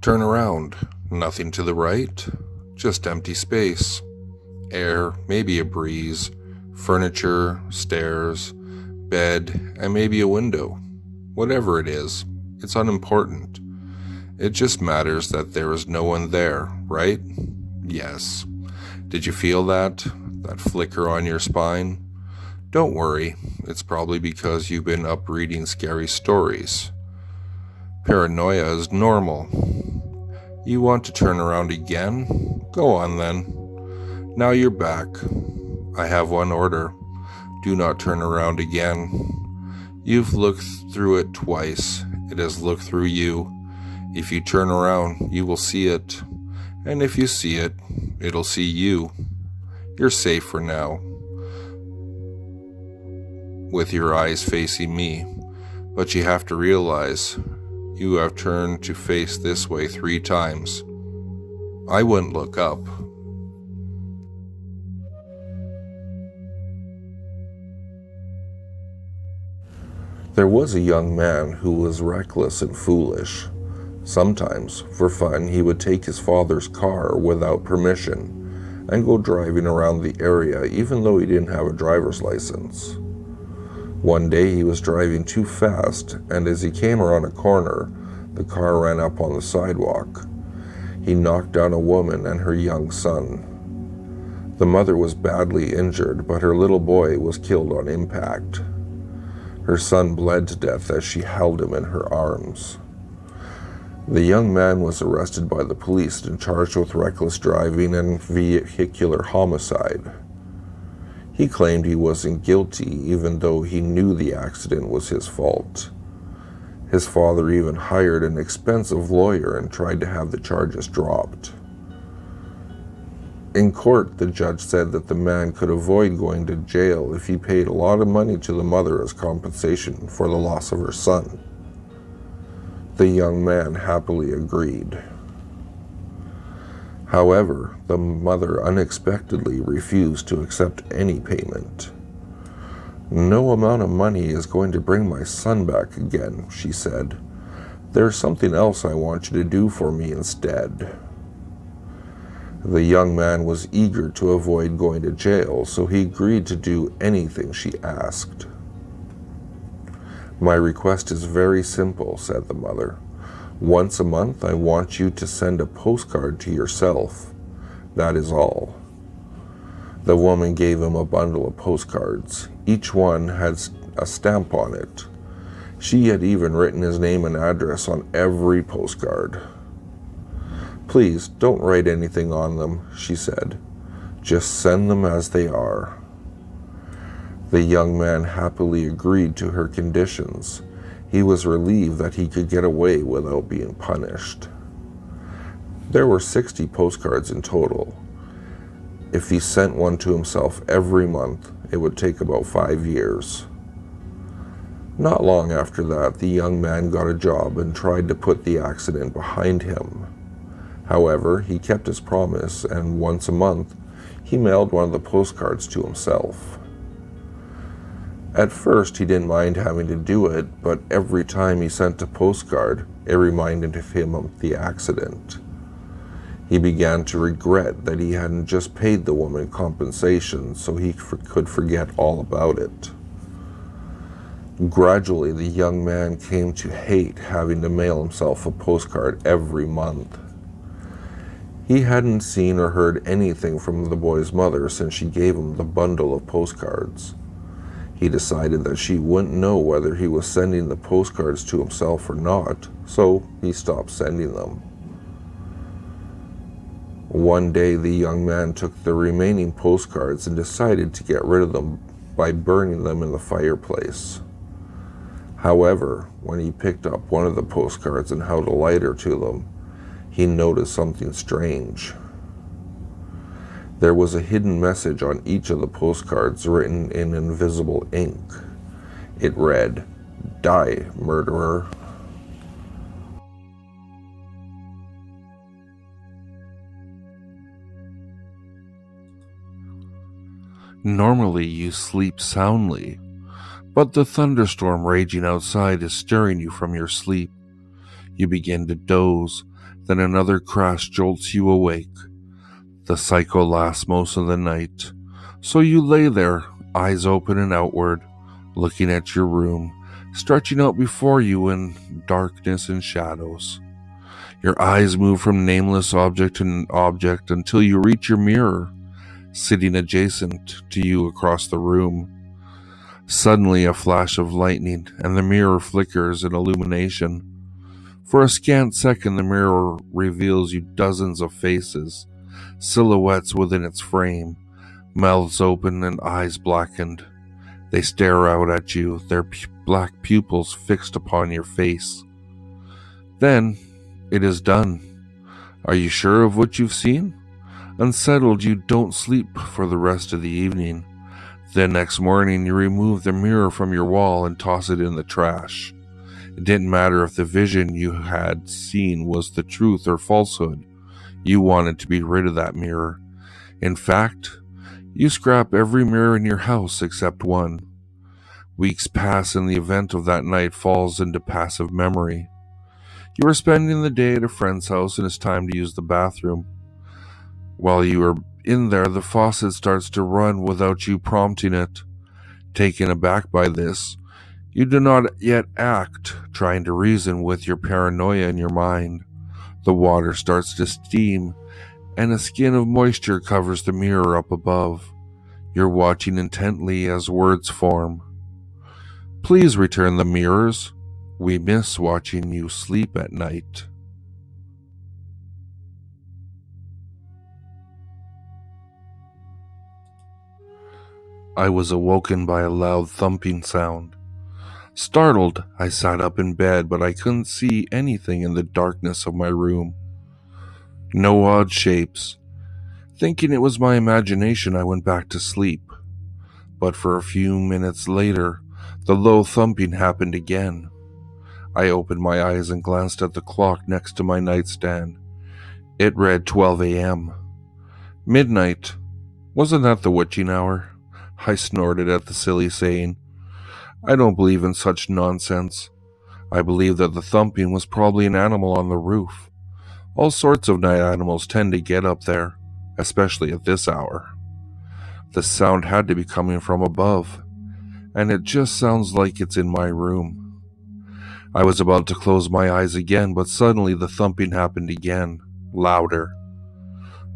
Turn around. Nothing to the right. Just empty space. Air, maybe a breeze. Furniture, stairs, bed, and maybe a window. Whatever it is, it's unimportant. It just matters that there is no one there, right? Yes. Did you feel that? That flicker on your spine? Don't worry, it's probably because you've been up reading scary stories. Paranoia is normal. You want to turn around again? Go on then. Now you're back. I have one order. Do not turn around again. You've looked through it twice. It has looked through you. If you turn around, you will see it. And if you see it, it'll see you. You're safe for now, with your eyes facing me. But you have to realize, you have turned to face this way 3 times. I wouldn't look up. There was a young man who was reckless and foolish. Sometimes, for fun, he would take his father's car without permission and go driving around the area even though he didn't have a driver's license. One day he was driving too fast, and as he came around a corner, the car ran up on the sidewalk. He knocked down a woman and her young son. The mother was badly injured, but her little boy was killed on impact. Her son bled to death as she held him in her arms. The young man was arrested by the police and charged with reckless driving and vehicular homicide. He claimed he wasn't guilty, even though he knew the accident was his fault. His father even hired an expensive lawyer and tried to have the charges dropped. In court, the judge said that the man could avoid going to jail if he paid a lot of money to the mother as compensation for the loss of her son. The young man happily agreed. However, the mother unexpectedly refused to accept any payment. "No amount of money is going to bring my son back again," she said. "There's something else I want you to do for me instead." The young man was eager to avoid going to jail, so he agreed to do anything she asked. "My request is very simple," said the mother. "Once a month, I want you to send a postcard to yourself. That is all." The woman gave him a bundle of postcards. Each one had a stamp on it. She had even written his name and address on every postcard. "Please, don't write anything on them," she said. "Just send them as they are." The young man happily agreed to her conditions. He was relieved that he could get away without being punished. There were 60 postcards in total. If he sent one to himself every month, it would take about 5 years. Not long after that, the young man got a job and tried to put the accident behind him. However, he kept his promise, and once a month, he mailed one of the postcards to himself. At first, he didn't mind having to do it, but every time he sent a postcard, it reminded him of the accident. He began to regret that he hadn't just paid the woman compensation so he could forget all about it. Gradually, the young man came to hate having to mail himself a postcard every month. He hadn't seen or heard anything from the boy's mother since she gave him the bundle of postcards. He decided that she wouldn't know whether he was sending the postcards to himself or not, so he stopped sending them. One day, the young man took the remaining postcards and decided to get rid of them by burning them in the fireplace. However, when he picked up one of the postcards and held a lighter to them, he noticed something strange. There was a hidden message on each of the postcards written in invisible ink. It read, "Die, murderer." Normally you sleep soundly, but the thunderstorm raging outside is stirring you from your sleep. You begin to doze, Then another crash jolts you awake. The cycle lasts most of the night, so you lay there, eyes open and outward, looking at your room, stretching out before you in darkness and shadows. Your eyes move from nameless object to object until you reach your mirror, sitting adjacent to you across the room. Suddenly a flash of lightning, and the mirror flickers in illumination. For a scant second, the mirror reveals you dozens of faces, silhouettes within its frame, mouths open and eyes blackened. They stare out at you, their black pupils fixed upon your face. Then, it is done. Are you sure of what you've seen? Unsettled, you don't sleep for the rest of the evening. The next morning, you remove the mirror from your wall and toss it in the trash. It didn't matter if the vision you had seen was the truth or falsehood. You wanted to be rid of that mirror. In fact, you scrap every mirror in your house except one. Weeks pass and the event of that night falls into passive memory. You are spending the day at a friend's house and it's time to use the bathroom. While you are in there, the faucet starts to run without you prompting it. Taken aback by this, you do not yet act, trying to reason with your paranoia in your mind. The water starts to steam, and a skin of moisture covers the mirror up above. You're watching intently as words form. Please return the mirrors. We miss watching you sleep at night. I was awoken by a loud thumping sound. Startled, I sat up in bed, but I couldn't see anything in the darkness of my room. No odd shapes. Thinking it was my imagination, I went back to sleep. But for a few minutes later, the low thumping happened again. I opened my eyes and glanced at the clock next to my nightstand. It read 12 a.m. Midnight. Wasn't that the witching hour? I snorted at the silly saying. I don't believe in such nonsense. I believe that the thumping was probably an animal on the roof. All sorts of night animals tend to get up there, especially at this hour. The sound had to be coming from above, and it just sounds like it's in my room. I was about to close my eyes again, but suddenly the thumping happened again, louder.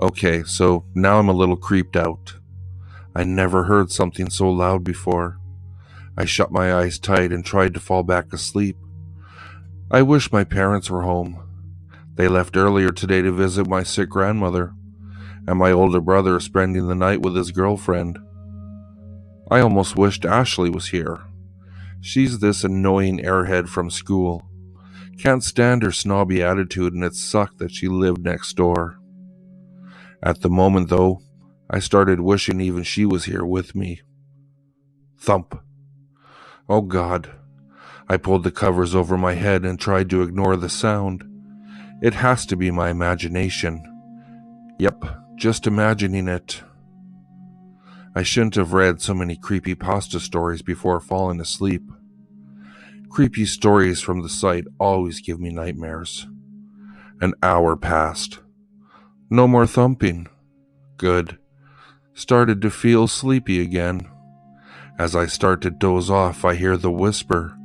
Okay, so now I'm a little creeped out. I never heard something so loud before. I shut my eyes tight and tried to fall back asleep. I wish my parents were home. They left earlier today to visit my sick grandmother, and my older brother is spending the night with his girlfriend. I almost wished Ashley was here. She's this annoying airhead from school. Can't stand her snobby attitude, and it sucked that she lived next door. At the moment, though, I started wishing even she was here with me. Thump. Oh God. I pulled the covers over my head and tried to ignore the sound. It has to be my imagination. Yep, just imagining it. I shouldn't have read so many creepypasta stories before falling asleep. Creepy stories from the site always give me nightmares. An hour passed. No more thumping. Good. Started to feel sleepy again. As I start to doze off, I hear the whisper,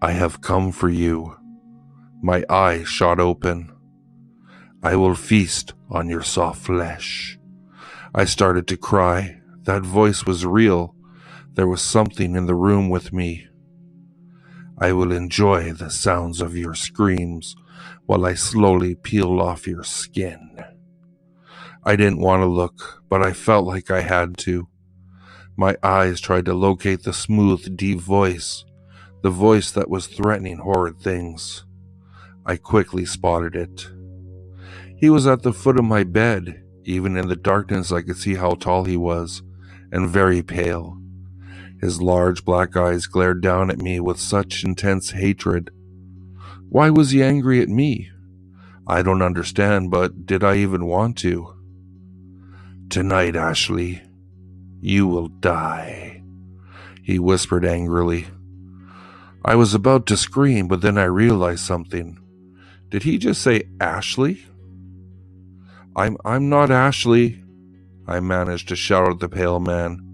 I have come for you. My eyes shot open. I will feast on your soft flesh. I started to cry. That voice was real. There was something in the room with me. I will enjoy the sounds of your screams while I slowly peel off your skin. I didn't want to look, but I felt like I had to. My eyes tried to locate the smooth, deep voice, the voice that was threatening horrid things. I quickly spotted it. He was at the foot of my bed. Even in the darkness I could see how tall he was, and very pale. His large black eyes glared down at me with such intense hatred. Why was he angry at me? I don't understand, but did I even want to? Tonight, Ashley, you will die, he whispered angrily. I was about to scream, but then I realized something. Did he just say Ashley? I'm not Ashley, I managed to shout at the pale man.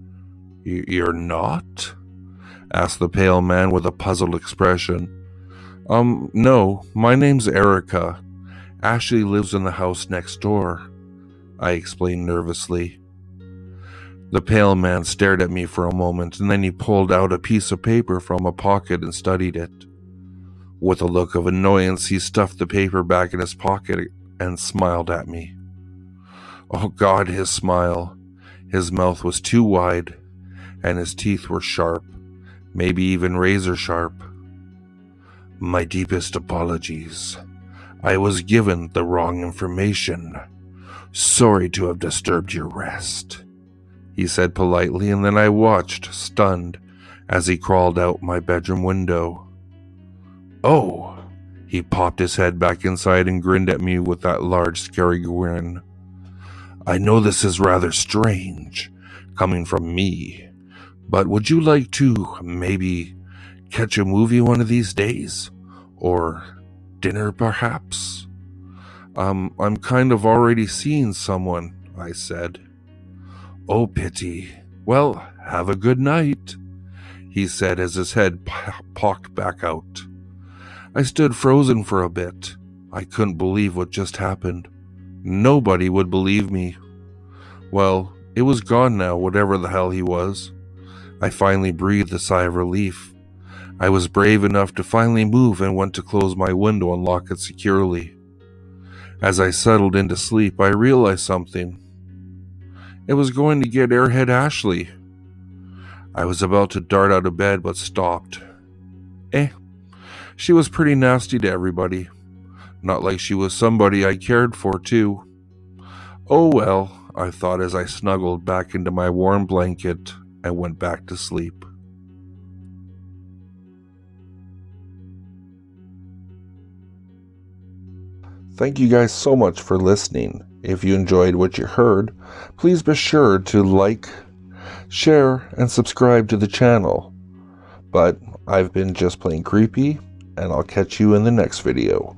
You're not? Asked the pale man with a puzzled expression. No, my name's Erica. Ashley lives in the house next door, I explained nervously. The pale man stared at me for a moment, and then he pulled out a piece of paper from a pocket and studied it. With a look of annoyance, he stuffed the paper back in his pocket and smiled at me. Oh God, his smile. His mouth was too wide, and his teeth were sharp, maybe even razor sharp. My deepest apologies. I was given the wrong information. Sorry to have disturbed your rest, he said politely, and then I watched, stunned, as he crawled out my bedroom window. Oh, he popped his head back inside and grinned at me with that large, scary grin. I know this is rather strange, coming from me, but would you like to maybe catch a movie one of these days? Or dinner, perhaps? I'm kind of already seeing someone, I said. Oh, pity. Well, have a good night, he said as his head popped back out. I stood frozen for a bit. I couldn't believe what just happened. Nobody would believe me. Well, it was gone now, whatever the hell he was. I finally breathed a sigh of relief. I was brave enough to finally move and went to close my window and lock it securely. As I settled into sleep, I realized something. It was going to get Airhead Ashley. I was about to dart out of bed but stopped. She was pretty nasty to everybody. Not like she was somebody I cared for, too. Oh well, I thought as I snuggled back into my warm blanket and went back to sleep. Thank you guys so much for listening. If you enjoyed what you heard, please be sure to like, share, and subscribe to the channel. But I've been just plain creepy, and I'll catch you in the next video.